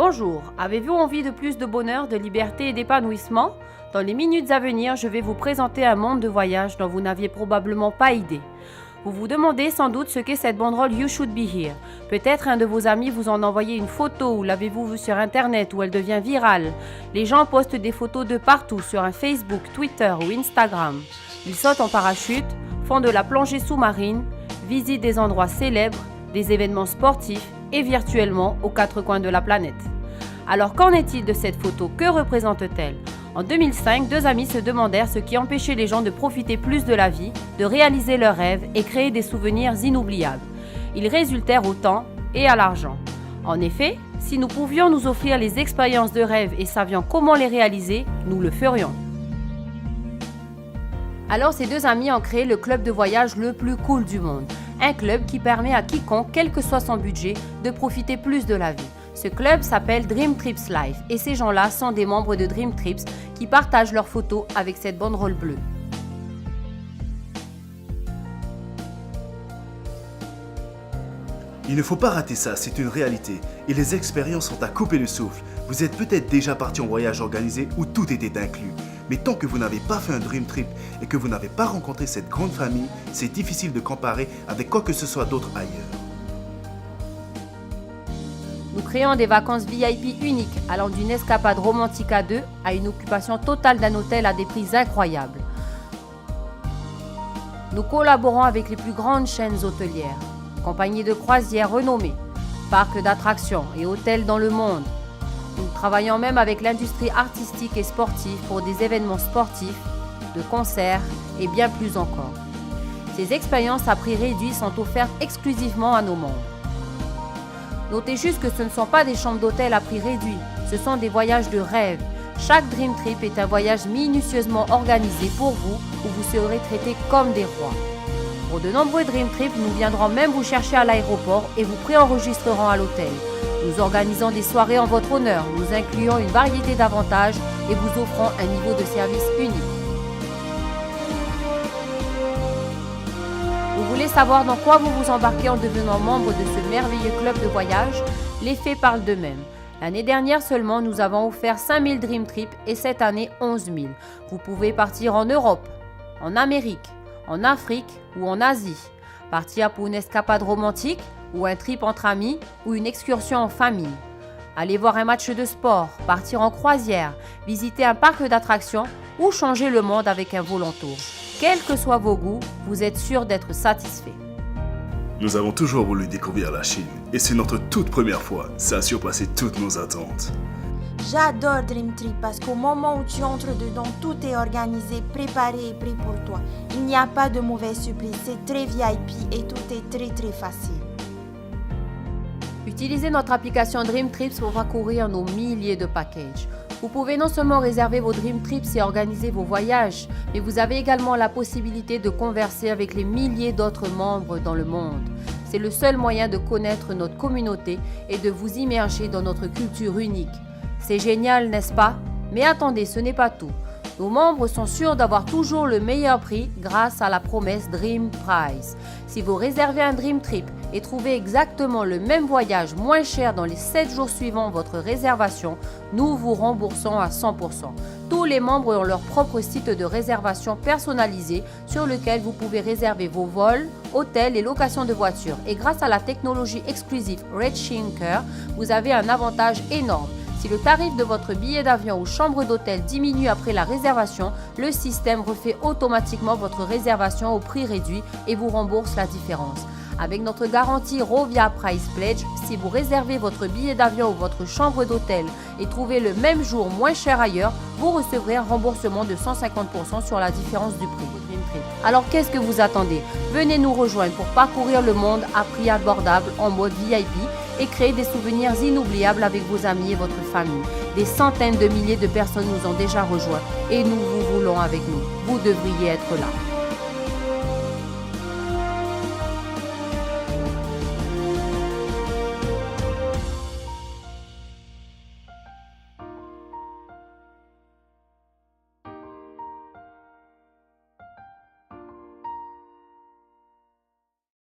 Bonjour, avez-vous envie de plus de bonheur, de liberté et d'épanouissement? Dans les minutes à venir, je vais vous présenter un monde de voyage dont vous n'aviez probablement pas idée. Vous vous demandez sans doute ce qu'est cette banderole You Should Be Here. Peut-être un de vos amis vous en a envoyé une photo ou l'avez-vous vue sur internet où elle devient virale. Les gens postent des photos de partout sur un Facebook, Twitter ou Instagram. Ils sautent en parachute, font de la plongée sous-marine, visitent des endroits célèbres, des événements sportifs et virtuellement aux quatre coins de la planète. Alors qu'en est-il de cette photo? Que représente-t-elle? En 2005, deux amis se demandèrent ce qui empêchait les gens de profiter plus de la vie, de réaliser leurs rêves et créer des souvenirs inoubliables. Ils résultèrent au temps et à l'argent. En effet, si nous pouvions nous offrir les expériences de rêve et savions comment les réaliser, nous le ferions. Alors ces deux amis ont créé le club de voyage le plus cool du monde. Un club qui permet à quiconque, quel que soit son budget, de profiter plus de la vie. Ce club s'appelle Dream Trips Life et ces gens-là sont des membres de Dream Trips qui partagent leurs photos avec cette banderole bleue. Il ne faut pas rater ça, c'est une réalité. Et les expériences sont à couper le souffle. Vous êtes peut-être déjà parti en voyage organisé où tout était inclus. Mais tant que vous n'avez pas fait un Dream Trip et que vous n'avez pas rencontré cette grande famille, c'est difficile de comparer avec quoi que ce soit d'autre ailleurs. Nous créons des vacances VIP uniques, allant d'une escapade romantique à deux à une occupation totale d'un hôtel à des prix incroyables. Nous collaborons avec les plus grandes chaînes hôtelières, compagnies de croisières renommées, parcs d'attractions et hôtels dans le monde. Nous travaillons même avec l'industrie artistique et sportive pour des événements sportifs, de concerts et bien plus encore. Ces expériences à prix réduit sont offertes exclusivement à nos membres. Notez juste que ce ne sont pas des chambres d'hôtel à prix réduit, ce sont des voyages de rêve. Chaque Dream Trip est un voyage minutieusement organisé pour vous où vous serez traités comme des rois. Pour de nombreux Dream Trips, nous viendrons même vous chercher à l'aéroport et vous préenregistrerons à l'hôtel. Nous organisons des soirées en votre honneur, nous incluons une variété d'avantages et vous offrons un niveau de service unique. Vous voulez savoir dans quoi vous vous embarquez en devenant membre de ce merveilleux club de voyage? Les faits parlent d'eux-mêmes. L'année dernière seulement, nous avons offert 5000 Dream Trips et cette année 11 000. Vous pouvez partir en Europe, en Amérique, en Afrique ou en Asie. Partir pour une escapade romantique ou un trip entre amis ou une excursion en famille. Aller voir un match de sport, partir en croisière, visiter un parc d'attractions ou changer le monde avec un volant tour. Quels que soient vos goûts, vous êtes sûr d'être satisfait. Nous avons toujours voulu découvrir la Chine et c'est notre toute première fois. Ça a surpassé toutes nos attentes. J'adore Dream Trip parce qu'au moment où tu entres dedans, tout est organisé, préparé et prêt pour toi. Il n'y a pas de mauvaise surprise, c'est très VIP et tout est très facile. Utilisez notre application Dream Trips pour parcourir nos milliers de packages. Vous pouvez non seulement réserver vos Dream Trips et organiser vos voyages, mais vous avez également la possibilité de converser avec les milliers d'autres membres dans le monde. C'est le seul moyen de connaître notre communauté et de vous immerger dans notre culture unique. C'est génial, n'est-ce pas? Mais attendez, ce n'est pas tout. Nos membres sont sûrs d'avoir toujours le meilleur prix grâce à la promesse Dream Price. Si vous réservez un Dream Trip et trouvez exactement le même voyage moins cher dans les 7 jours suivant votre réservation, nous vous remboursons à 100%. Tous les membres ont leur propre site de réservation personnalisé sur lequel vous pouvez réserver vos vols, hôtels et locations de voitures. Et grâce à la technologie exclusive RedShinker, vous avez un avantage énorme. Si le tarif de votre billet d'avion ou chambre d'hôtel diminue après la réservation, le système refait automatiquement votre réservation au prix réduit et vous rembourse la différence. Avec notre garantie Rovia Price Pledge, si vous réservez votre billet d'avion ou votre chambre d'hôtel et trouvez le même jour moins cher ailleurs, vous recevrez un remboursement de 150% sur la différence du prix. Alors qu'est-ce que vous attendez? Venez nous rejoindre pour parcourir le monde à prix abordable en mode VIP et créer des souvenirs inoubliables avec vos amis et votre famille. Des centaines de milliers de personnes nous ont déjà rejoints et nous vous voulons avec nous. Vous devriez être là.